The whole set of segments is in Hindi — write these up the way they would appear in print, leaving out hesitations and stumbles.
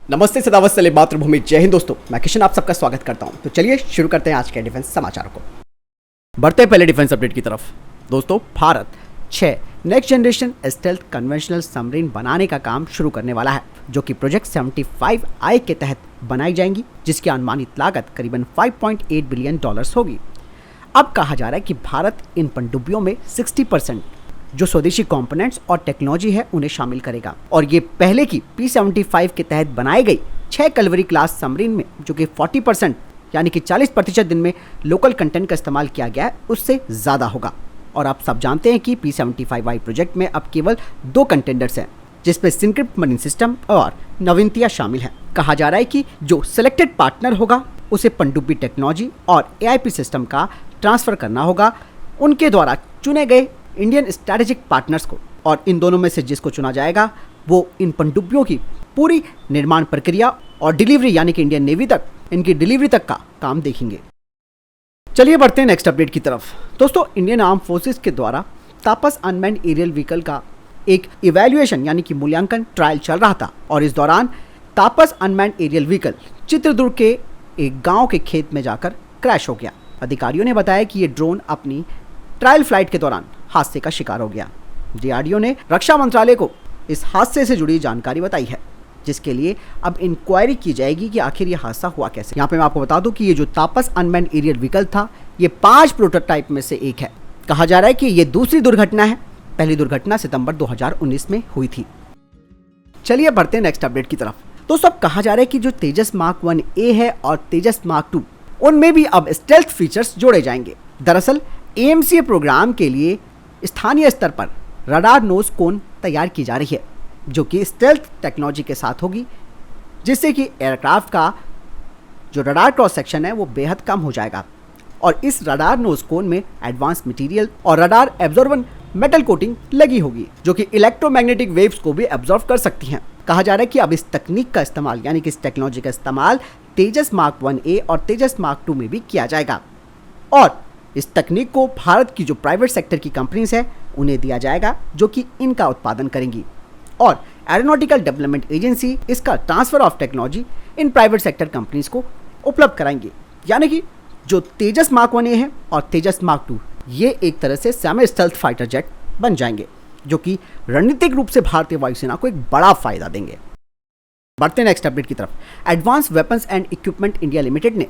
नमस्ते सदावत सले मातृभूमि जय हिंद दोस्तों, मैं किशन आप सबका स्वागत करता हूं। तो चलिए शुरू करते हैं आज के डिफेंस समाचार को। बढ़ते हैं पहले डिफेंस अपडेट की तरफ। दोस्तों, Bharat 6 next generation stealth conventional submarine बनाने का काम शुरू करने वाला है, जो कि प्रोजेक्ट 75I के तहत बनाई जाएंगी, जिसकी अनुमानित लागत करीबन $5.8 बिलियन होगी। अब कहा जा रहा है कि भारत इन पनडुब्बियों में 60% जो स्वदेशी कंपोनेंट्स और टेक्नोलॉजी है उन्हें शामिल करेगा, और ये पहले की P-75 के तहत बनाई गई 6 कलवरी क्लास सबमरीन में, जो कि 40% यानी कि 40% दिन में लोकल कंटेंट का इस्तेमाल किया गया है, उससे ज़्यादा होगा। और आप सब जानते हैं कि P-75I प्रोजेक्ट में अब केवल 2 कंटेंडर्स हैं, जिसमें सिंक्रिप्ट मरीन सिस्टम और नवीनतियाँ शामिल हैं। कहा जा रहा है कि जो सिलेक्टेड पार्टनर होगा उसे पनडुब्बी टेक्नोलॉजी और AIP सिस्टम का ट्रांसफ़र करना होगा उनके द्वारा चुने गए इंडियन स्ट्रैटेजिक पार्टनर्स को, और इन दोनों में से जिसको चुना जाएगा वो इन पनडुब्बियों की पूरी निर्माण प्रक्रिया और डिलीवरी यानी कि इंडियन नेवी तक इनकी डिलीवरी तक का काम देखेंगे। चलिए बढ़ते हैं नेक्स्ट अपडेट की तरफ। दोस्तों, इंडियन आर्म फोर्सेस के द्वारा तापस अनमैन्ड एरियल व्हीकल का एक इवैल्यूएशन यानी कि मूल्यांकन ट्रायल चल रहा था, और इस दौरान तापस अनमैन्ड एरियल व्हीकल चित्रदुर्ग के एक गाँव के खेत में जाकर क्रैश हो गया। अधिकारियों ने बताया कि ये ड्रोन अपनी ट्रायल फ्लाइट के दौरान हादसे का शिकार हो गया। DRDO ने रक्षा मंत्रालय को इस हादसे से जुड़ी जानकारी बताई है, जिसके लिए अब इंक्वायरी की जाएगी कि आखिर ये हादसा हुआ कैसे। यहाँ पे मैं आपको बता दूं कि ये जो तापस अनमैन्ड एरियल व्हीकल था, ये 5 प्रोटोटाइप में से एक है। कहा जा रहा है कि ये दूसरी दुर्घटना है, पहली दुर्घटना सितंबर 2019 में हुई थी। चलिए बढ़ते हैं नेक्स्ट अपडेट की तरफ। दोस्तों, अब कहा जा रहा है कि जो तेजस मार्क 1A है और तेजस मार्क 2, उनमें भी अब स्टेल्थ फीचर्स जोड़े जाएंगे। दरअसल AMCA प्रोग्राम के लिए स्थानीय स्तर पर रडार नोज कोन तैयार की जा रही है, जो कि स्टेल्थ टेक्नोलॉजी के साथ होगी, जिससे कि एयरक्राफ्ट का जो रडार क्रॉस सेक्शन है वो बेहद कम हो जाएगा। और इस रडार नोज कोन में एडवांस मटेरियल और रडार एब्जॉर्बन मेटल कोटिंग लगी होगी, जो कि इलेक्ट्रोमैग्नेटिक वेव्स को भी एब्जॉर्व कर सकती हैं। कहा जा रहा है कि अब इस तकनीक का इस्तेमाल यानी कि इस टेक्नोलॉजी का इस्तेमाल तेजस मार्क 1A और तेजस मार्क 2 में भी किया जाएगा, और इस तकनीक को भारत की जो प्राइवेट सेक्टर की कंपनीज है उन्हें दिया जाएगा, जो कि इनका उत्पादन करेंगी, और एरोनॉटिकल डेवलपमेंट एजेंसी इसका transfer of technology in private sector companies को उपलब्ध कराएंगे। यानी कि जो तेजस मार्क 1A है और तेजस मार्क 2 ये एक तरह से सेमी स्टेल्थ फाइटर जेट बन जाएंगे, जो कि रणनीतिक रूप से भारतीय वायुसेना को एक बड़ा फायदा देंगे। बढ़ते नेक्स्ट अपडेट की तरफ। Advance weapons and equipment India limited ने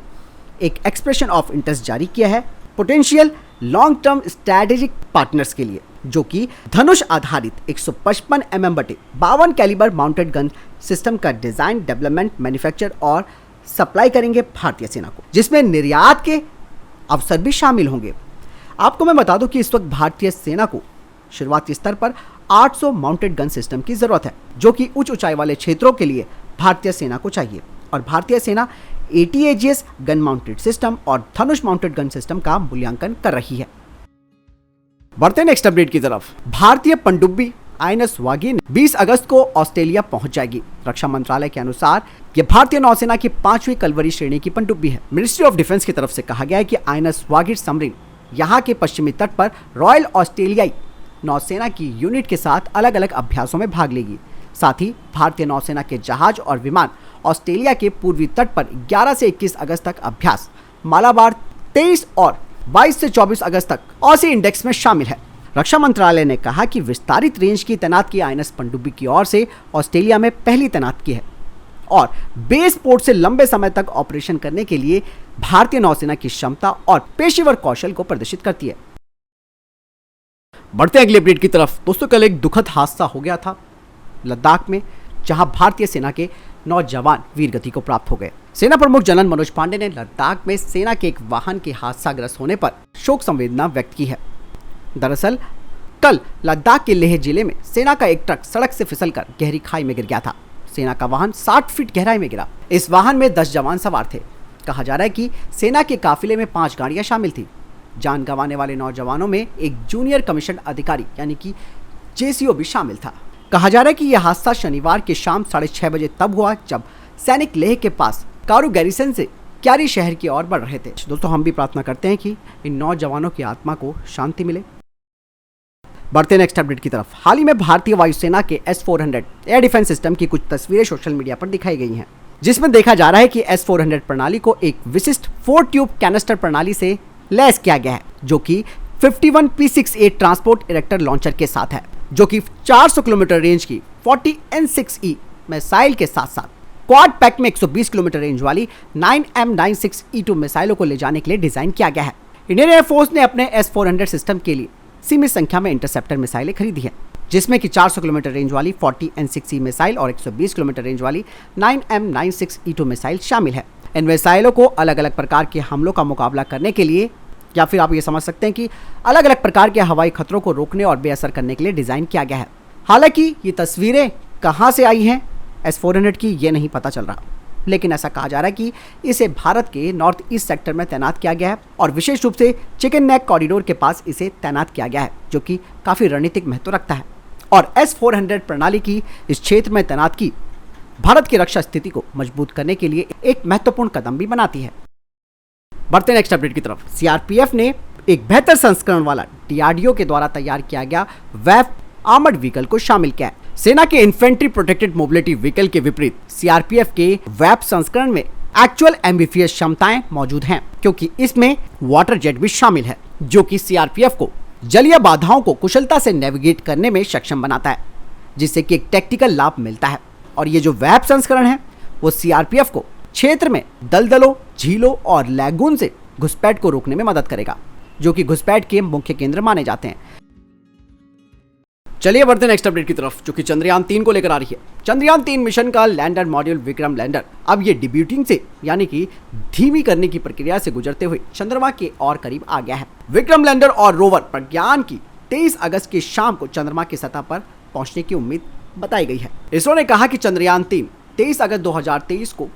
एक एक्सप्रेशन ऑफ इंटरेस्ट जारी किया है potential long term strategic partners के लिए, जो कि धनुष आधारित 155 mm बटे 52 कैलिबर माउंटेड गन सिस्टम का डिजाइन, डेवलपमेंट, मैन्युफैक्चर और सप्लाई करेंगे भारतीय सेना को, जिसमें निर्यात के अवसर भी शामिल होंगे। आपको मैं बता दूं कि इस वक्त भारतीय सेना को शुरुआती स्तर पर 800 माउंटेड गन सिस्टम की जरूरत है, जो कि उच्च ऊंचाई वाले क्षेत्रों के लिए भारतीय सेना को चाहिए, और भारतीय सेना ATAGS गन माउंटेड सिस्टम और धनुष माउंटेड गन सिस्टम का मूल्यांकन कर रही है। बढ़ते नेक्स्ट अपडेट की तरफ। भारतीय पनडुब्बी INS वागी 20 अगस्त को ऑस्ट्रेलिया पहुंच जाएगी। रक्षा मंत्रालय के अनुसार यह भारतीय नौसेना की 5वीं कलवरी श्रेणी की पनडुब्बी है। मिनिस्ट्री ऑफ डिफेंस की तरफ से कहा गया है कि INS वागी सबमरीन यहाँ के पश्चिमी तट पर रॉयल ऑस्ट्रेलियाई नौसेना की यूनिट के साथ अलग अलग अभ्यासों में भाग लेगी। साथ ही भारतीय नौसेना के जहाज और विमान ऑस्ट्रेलिया के पूर्वी तट पर 11 से 21 अगस्त तक अभ्यास, मालाबार 23 और 22 से 24 अगस्त तक ऑसी इंडेक्स में शामिल है। रक्षा मंत्रालय ने कहा कि विस्तारित रेंज की तैनात की INS पनडुब्बी की ओर से ऑस्ट्रेलिया में पहली तैनात की है, और बेस पोर्ट से लंबे समय तक ऑपरेशन करने के लिए भारतीय नौसेना की क्षमता और पेशेवर कौशल को प्रदर्शित करती है। बढ़ते अगले अपडेट की तरफ। दोस्तों, कल एक दुखद हादसा हो गया था लद्दाख में, जहां भारतीय सेना के 9 जवान वीरगति को प्राप्त हो गए। सेना प्रमुख जनरल मनोज पांडे ने लद्दाख में सेना के एक वाहन के हादसाग्रस्त होने पर शोक संवेदना व्यक्त की है। दरअसल कल लद्दाख के लेह जिले में सेना का एक ट्रक सड़क से फिसलकर गहरी खाई में गिर गया था। सेना का वाहन 60 फीट गहराई में गिरा। इस वाहन में 10 जवान सवार थे। कहा जा रहा है कि सेना के काफिले में 5 गाड़ियां शामिल थी। जान गंवाने वाले नौजवानों में एक जूनियर कमीशन अधिकारी यानी कि JCO भी शामिल था। कहा जा रहा है कि यह हादसा शनिवार की शाम 6:30 बजे तब हुआ जब सैनिक लेह के पास कारू गैरिसन से क्यारी शहर की ओर बढ़ रहे थे। दोस्तों, हम भी प्रार्थना करते हैं कि इन नौजवानों की आत्मा को शांति मिले। बढ़ते नेक्स्ट अपडेट की तरफ। हाल ही में भारतीय वायुसेना के S-400 एयर डिफेंस सिस्टम की कुछ तस्वीरें सोशल मीडिया पर दिखाई गई हैं, जिसमें देखा जा रहा है कि S-400 प्रणाली को एक विशिष्ट 4 ट्यूब कैनिस्टर प्रणाली से लैस किया गया है, जो कि 51 P-6A ट्रांसपोर्ट इरेक्टर लॉन्चर के साथ है, जो कि 400 किलोमीटर रेंज की 40 N6E मिसाइल के साथ साथ क्वाड पैक में 120 किलोमीटर रेंज वाली 9M96E2 मिसाइलों को ले जाने के लिए डिजाइन किया गया है। इंडियन एयरफोर्स ने अपने S-400 सिस्टम के लिए सीमित संख्या में इंटरसेप्टर मिसाइलें खरीदी हैं, जिसमें कि 400 किलोमीटर रेंज वाली 40 N6E मिसाइल और 120 किलोमीटर रेंज वाली 9M96E2 मिसाइल शामिल है। इन मिसाइलों को अलग अलग प्रकार के हमलों का मुकाबला करने के लिए, या फिर आप ये समझ सकते हैं कि अलग अलग प्रकार के हवाई खतरों को रोकने और बेअसर करने के लिए डिजाइन किया गया है। हालांकि ये तस्वीरें कहां से आई हैं S-400 की, ये नहीं पता चल रहा, लेकिन ऐसा कहा जा रहा है कि इसे भारत के नॉर्थ ईस्ट सेक्टर में तैनात किया गया है और विशेष रूप से चिकन नेक कॉरिडोर के पास इसे तैनात किया गया है, जो कि काफी रणनीतिक महत्व रखता है। और S-400 प्रणाली की इस क्षेत्र में तैनात की भारत की रक्षा स्थिति को मजबूत करने के लिए एक महत्वपूर्ण कदम भी बनाती है। बढ़ते नेक्स्ट अपडेट की तरफ। CRPF ने एक बेहतर संस्करण वाला DRDO के द्वारा तैयार किया गया वेव आर्मर्ड व्हीकल को शामिल किया है। सेना के इन्फेंट्री प्रोटेक्टेड मोबिलिटी व्हीकल के विपरीत CRPF के वेब संस्करण में एक्चुअल एम्बिफियस क्षमताएं मौजूद हैं, क्योंकि इसमें वाटर जेट भी शामिल है, जो कि CRPF को जलीय बाधाओं को कुशलता से नेविगेट करने में सक्षम बनाता है, जिससे कि एक टेक्टिकल लाभ मिलता है। और ये जो वेब संस्करण है वो CRPF को क्षेत्र में दलदलों, झीलों और लैगून से घुसपैठ को रोकने में मदद करेगा, जो कि घुसपैठ के मुख्य केंद्र माने जाते हैं। चलिए बढ़ते नेक्स्ट अपडेट की तरफ, जो कि चंद्रयान 3 को लेकर आ रही है। चंद्रयान 3 मिशन का लैंडर मॉड्यूल विक्रम लैंडर अब ये डिब्यूटिंग से, यानी कि धीमी करने की प्रक्रिया से गुजरते हुए चंद्रमा के और करीब आ गया है। विक्रम लैंडर और रोवर प्रज्ञान की 23 अगस्त की शाम को चंद्रमा की सतह पर पहुंचने की उम्मीद बताई गई है। इसरो ने कहा कि चंद्रयान 3 23 अगस्त 2023 को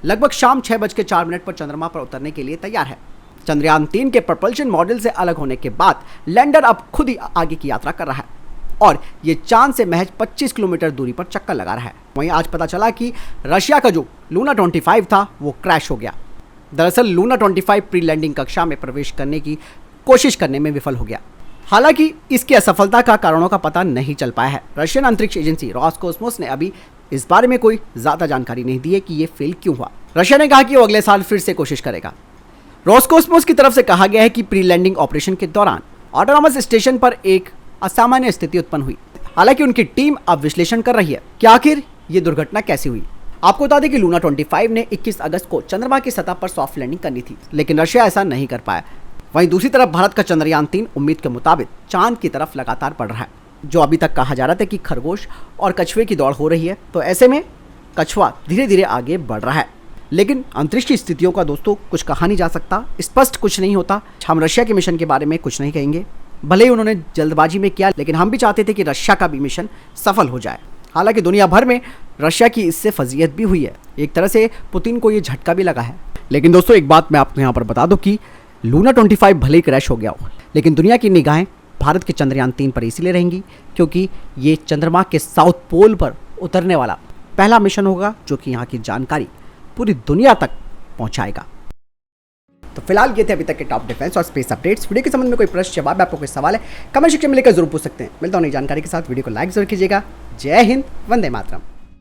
लगभग शाम 6:04 पर चंद्रमा पर उतरने के लिए तैयार है। चंद्रयान 3 के प्रपल्शन मॉडल से अलग होने के बाद लैंडर अब खुद ही आगे की यात्रा कर रहा है और ये चांद से महज 25 किलोमीटर दूरी पर चक्कर लगा रहा है। वहीं आज पता चला कि रशिया का जो लूना 25 था वो क्रैश हो गया। दरअसल लूना 25 प्री लैंडिंग कक्षा में प्रवेश करने की कोशिश करने में विफल हो गया। हालांकि इसकी असफलता का कारणों का पता नहीं चल पाया है। रशियन अंतरिक्ष एजेंसी रॉसकोस्मोस ने अभी इस बारे में कोई ज्यादा जानकारी नहीं दी है कि ये फेल क्यों हुआ। रशिया ने कहा कि वो अगले साल फिर से कोशिश करेगा। रॉसकोस्मोस की तरफ से कहा गया है कि प्री लैंडिंग ऑपरेशन के दौरान ऑटोनॉमस स्टेशन पर एक असामान्य स्थिति उत्पन्न हुई। हालांकि उनकी टीम अब विश्लेषण कर रही है कि आखिर ये दुर्घटना कैसे हुई। आपको बता दें कि लूना 25 ने 21 अगस्त को चंद्रमा की सतह पर सॉफ्ट लैंडिंग करनी थी, लेकिन रशिया ऐसा नहीं कर पाया। वहीं दूसरी तरफ भारत का चंद्रयान 3 उम्मीद के मुताबिक चांद की तरफ लगातार बढ़ रहा है। जो अभी तक कहा जा रहा था कि खरगोश और कछुए की दौड़ हो रही है, तो ऐसे में कछुआ धीरे धीरे आगे बढ़ रहा है। लेकिन अंतरिक्ष की स्थितियों का दोस्तों कुछ कहा नहीं जा सकता, स्पष्ट कुछ नहीं होता। हम रशिया के मिशन के बारे में कुछ नहीं कहेंगे, भले ही उन्होंने जल्दबाजी में किया, लेकिन हम भी चाहते थे कि रशिया का भी मिशन सफल हो जाए। हालांकि दुनिया भर में रशिया की इससे फजीयत भी हुई है। एक तरह से पुतिन को ये झटका भी लगा है। लेकिन दोस्तों एक बात मैं आपको यहाँ पर बता दूं कि लूना 25 भले ही क्रैश हो गया हो, लेकिन दुनिया की निगाहें भारत के चंद्रयान 3 पर इसीलिए रहेंगी क्योंकि ये चंद्रमा के साउथ पोल पर उतरने वाला पहला मिशन होगा, जो कि यहाँ की जानकारी पूरी दुनिया तक पहुँचाएगा। तो फिलहाल ये थे अभी तक के टॉप डिफेंस और स्पेस अपडेट्स। वीडियो के संबंध में कोई प्रश्न जवाब, आपको कोई सवाल है, कमेंट सेक्शन में लेकर जरूर पूछ सकते हैं। मिलता हूं नई जानकारी के साथ। वीडियो को लाइक जरूर कीजिएगा। जय हिंद, वंदे मातरम।